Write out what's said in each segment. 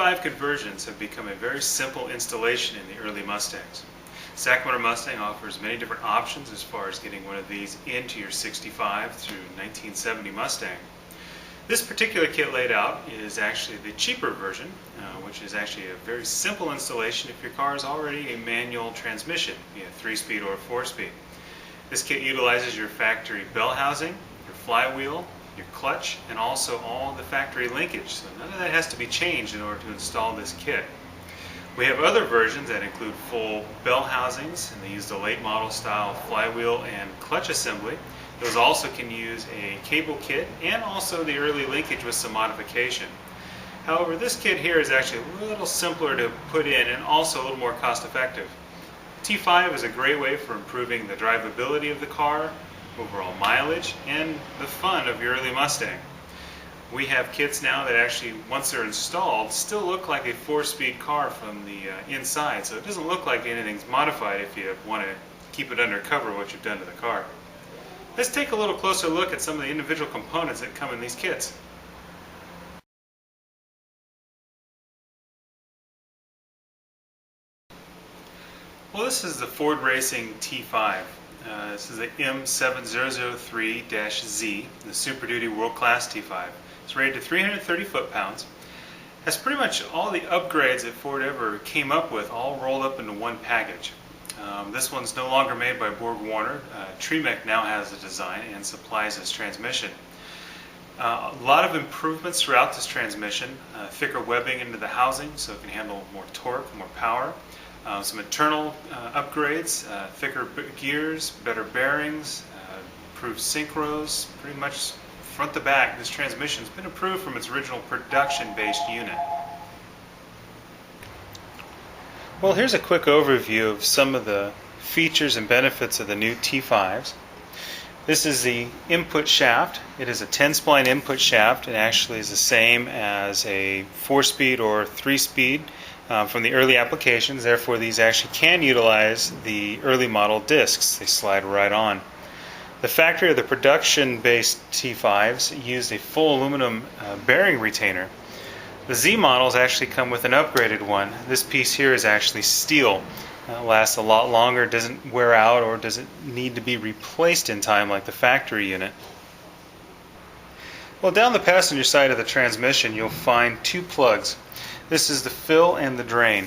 T5 conversions have become a very simple installation in the early Mustangs. Sacramento Mustang offers many different options as far as getting one of these into your 65 through 1970 Mustang. This particular kit laid out is actually the cheaper version, which is actually a very simple installation if your car is already a manual transmission, be it 3-speed or 4-speed. This kit utilizes your factory bell housing, your flywheel, your clutch, and also all the factory linkage, so none of that has to be changed in order to install this kit. We have other versions that include full bell housings, and they use the late model style flywheel and clutch assembly. Those also can use a cable kit and also the early linkage with some modification. However, this kit here is actually a little simpler to put in and also a little more cost effective. T5 is a great way for improving the drivability of the car, overall mileage, and the fun of your early Mustang. We have kits now that actually, once they're installed, still look like a 4-speed car from the inside, so it doesn't look like anything's modified if you want to keep it undercover what you've done to the car. Let's take a little closer look at some of the individual components that come in these kits. Well, this is the Ford Racing T5. This is the M7003-Z, the Super Duty World Class T5. It's rated to 330 foot-pounds. Has pretty much all the upgrades that Ford ever came up with all rolled up into one package. This one's no longer made by Borg-Warner. Tremec now has the design and supplies this transmission. A lot of improvements throughout this transmission. Thicker webbing into the housing so it can handle more torque, more power. Some internal upgrades, thicker gears, better bearings, improved synchros, pretty much front to back. This transmission has been improved from its original production-based unit. Well, here's a quick overview of some of the features and benefits of the new T5s. This is the input shaft. It is a 10-spline input shaft. It actually is the same as a 4-speed or 3-speed from the early applications. Therefore, these actually can utilize the early model discs. They slide right on. The factory or the production-based T5s used a full aluminum bearing retainer. The Z models actually come with an upgraded one. This piece here is actually steel. It lasts a lot longer, doesn't wear out, or doesn't need to be replaced in time like the factory unit. Well, down the passenger side of the transmission you'll find two plugs. This is the fill and the drain.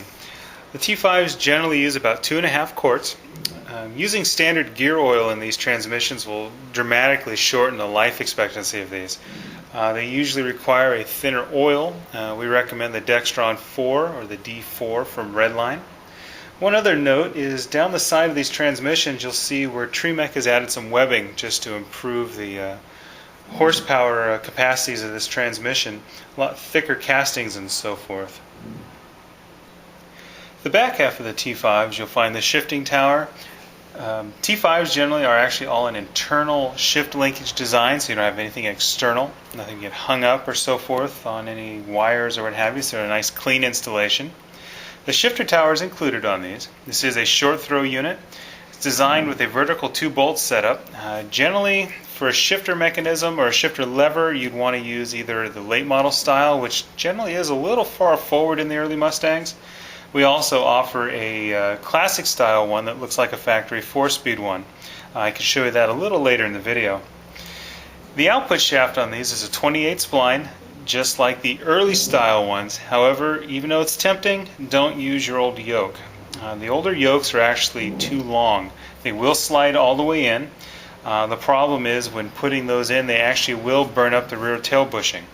The T5s generally use about 2.5 quarts. Using standard gear oil in these transmissions will dramatically shorten the life expectancy of these. They usually require a thinner oil. We recommend the Dextron 4 or the D4 from Redline. One other note is down the side of these transmissions you'll see where Tremec has added some webbing just to improve the horsepower capacities of this transmission. A lot thicker castings and so forth. The back half of the T5s you'll find the shifting tower. T5s generally are actually all an internal shift linkage design, so you don't have anything external, nothing get hung up or so forth on any wires or what have you, so they're a nice clean installation. The shifter tower is included on these. This is a short throw unit. It's designed with a vertical 2-bolt setup. Generally, for a shifter mechanism or a shifter lever, you'd want to use either the late model style, which generally is a little far forward in the early Mustangs. We also offer a classic style one that looks like a factory 4-speed one. I can show you that a little later in the video. The output shaft on these is a 28 spline, just like the early style ones. However, even though it's tempting, don't use your old yoke. The older yokes are actually too long. They will slide all the way in. The problem is when putting those in, they actually will burn up the rear tail bushing.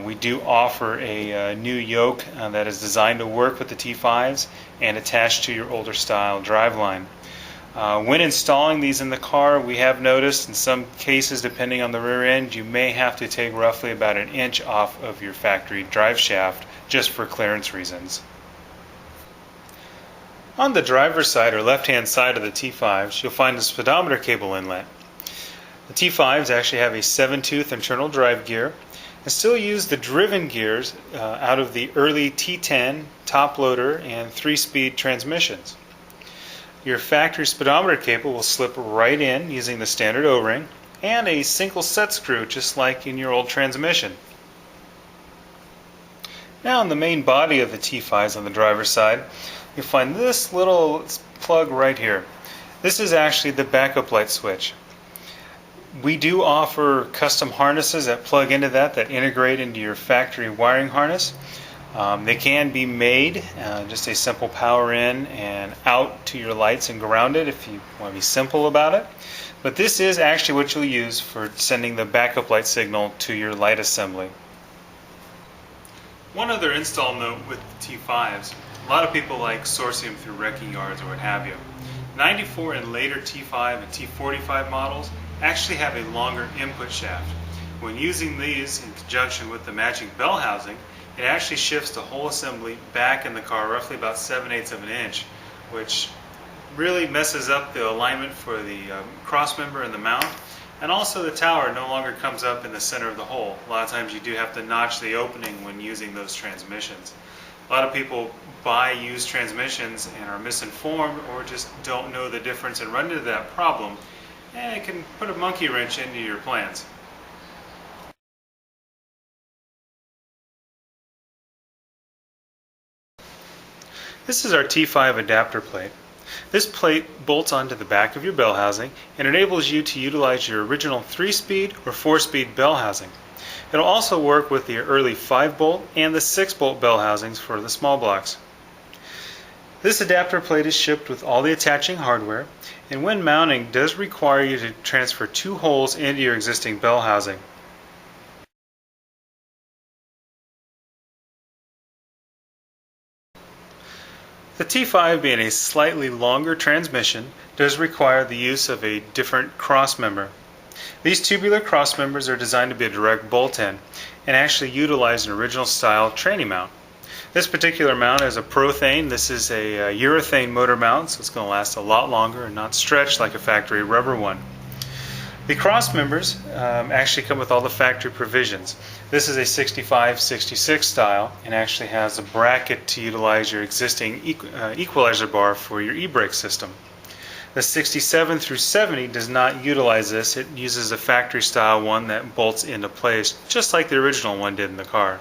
We do offer a new yoke that is designed to work with the T5s and attached to your older style driveline. When installing these in the car, we have noticed in some cases, depending on the rear end, you may have to take roughly about 1 inch off of your factory drive shaft just for clearance reasons. On the driver's side or left-hand side of the T5s, you'll find the speedometer cable inlet. The T5s actually have a 7-tooth internal drive gear and still use the driven gears out of the early T10 top loader and 3-speed transmissions. Your factory speedometer cable will slip right in using the standard O-ring and a single set screw just like in your old transmission. Now on the main body of the T5s on the driver's side, you'll find this little plug right here. This is actually the backup light switch. We do offer custom harnesses that plug into that integrate into your factory wiring harness. They can be made, just a simple power in and out to your lights and grounded if you want to be simple about it. But this is actually what you'll use for sending the backup light signal to your light assembly. One other install note with the T5s, a lot of people like sourcing them through wrecking yards or what have you. 94 and later T5 and T45 models actually have a longer input shaft. When using these in conjunction with the matching bell housing, it actually shifts the whole assembly back in the car roughly about 7/8 of an inch, which really messes up the alignment for the cross member and the mount. And also the tower no longer comes up in the center of the hole. A lot of times you do have to notch the opening when using those transmissions. A lot of people buy used transmissions and are misinformed or just don't know the difference and run into that problem, and it can put a monkey wrench into your plans. This is our T5 adapter plate. This plate bolts onto the back of your bell housing and enables you to utilize your original 3-speed or 4-speed bell housing. It'll also work with the early 5-bolt and the 6-bolt bell housings for the small blocks. This adapter plate is shipped with all the attaching hardware, and when mounting does require you to transfer 2 holes into your existing bell housing. The T5, being a slightly longer transmission, does require the use of a different cross member. These tubular cross members are designed to be a direct bolt-in and actually utilize an original style tranny mount. This particular mount is a Prothane. This is a urethane motor mount, so it's going to last a lot longer and not stretch like a factory rubber one. The cross members actually come with all the factory provisions. This is a 65-66 style and actually has a bracket to utilize your existing equalizer bar for your e-brake system. The 67 through 70 does not utilize this. It uses a factory style one that bolts into place just like the original one did in the car.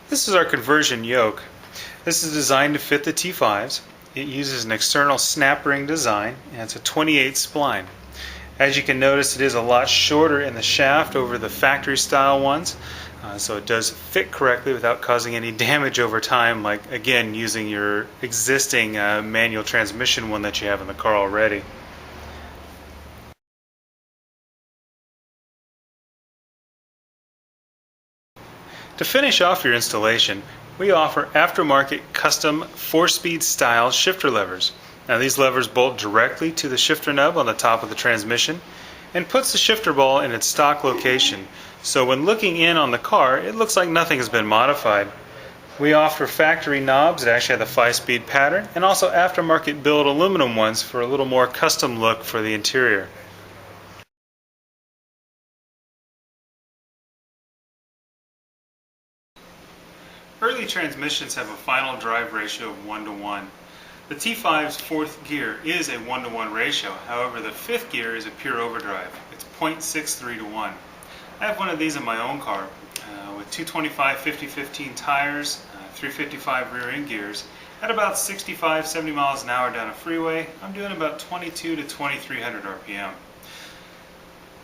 This is our conversion yoke. This is designed to fit the T5s. It uses an external snap ring design and it's a 28 spline. As you can notice, it is a lot shorter in the shaft over the factory style ones, so it does fit correctly without causing any damage over time, like again using your existing manual transmission one that you have in the car already. To finish off your installation, we offer aftermarket custom 4-speed style shifter levers. Now these levers bolt directly to the shifter nub on the top of the transmission and puts the shifter ball in its stock location. So when looking in on the car, it looks like nothing has been modified. We offer factory knobs that actually have the 5-speed pattern and also aftermarket built aluminum ones for a little more custom look for the interior. Early transmissions have a final drive ratio of 1:1. The T5's 4th gear is a 1:1 ratio, however the 5th gear is a pure overdrive. It's 0.63:1. I have one of these in my own car with 225 50/15 tires, 355 rear end gears. At about 65-70 miles an hour down a freeway, I'm doing about 22 to 2300 RPM.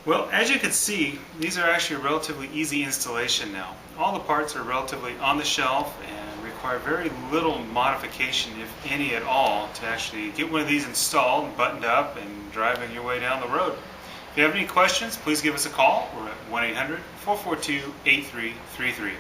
Well, as you can see, these are actually a relatively easy installation now. All the parts are relatively on the shelf and require very little modification, if any at all, to actually get one of these installed, buttoned up, and driving your way down the road. If you have any questions, please give us a call. We're at 1-800-442-8333.